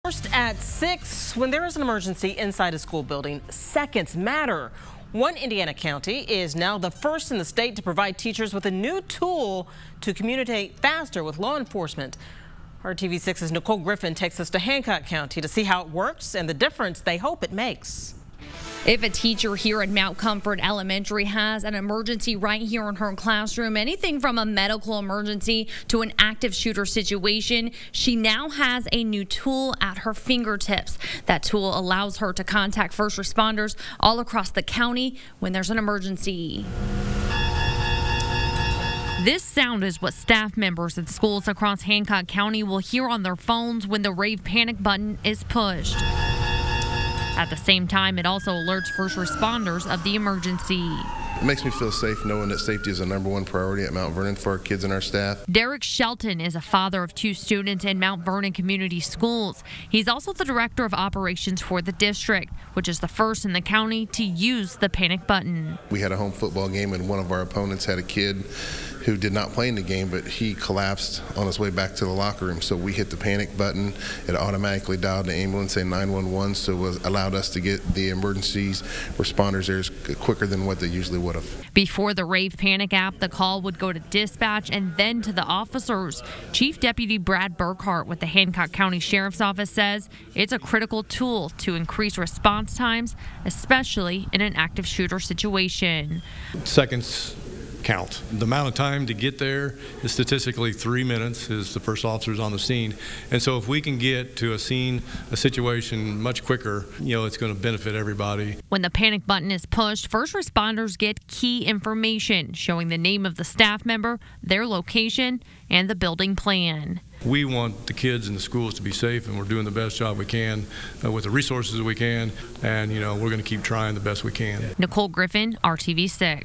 First at 6, when there is an emergency inside a school building, seconds matter. One Indiana county is now the first in the state to provide teachers with a new tool to communicate faster with law enforcement. Our TV6's Nicole Griffin takes us to Hancock County to see how it works and the difference they hope it makes. If a teacher here at Mount Comfort Elementary has an emergency right here in her classroom, anything from a medical emergency to an active shooter situation, she now has a new tool at her fingertips. That tool allows her to contact first responders all across the county when there's an emergency. This sound is what staff members in schools across Hancock County will hear on their phones when the rave panic button is pushed. At the same time, it also alerts first responders of the emergency. It makes me feel safe knowing that safety is a #1 priority at Mount Vernon for our kids and our staff. Derek Shelton is a father of 2 students in Mount Vernon Community Schools. He's also the director of operations for the district, which is the first in the county to use the panic button. We had a home football game and one of our opponents had a kid who did not play in the game, but he collapsed on his way back to the locker room. So we hit the panic button. It automatically dialed the ambulance and 911, so it allowed us to get the emergencies responders there quicker than what they usually would have. Before the Rave Panic app, the call would go to dispatch and then to the officers. Chief Deputy Brad Burkhart with the Hancock County Sheriff's Office says it's a critical tool to increase response times, especially in an active shooter situation. Seconds count. The amount of time to get there is statistically 3 minutes is the first officers on the scene. And so if we can get to a scene, a situation much quicker, it's going to benefit everybody. When the panic button is pushed, first responders get key information showing the name of the staff member, their location, and the building plan. We want the kids in the schools to be safe, and we're doing the best job we can with the resources we can, and we're going to keep trying the best we can. Nicole Griffin, RTV6.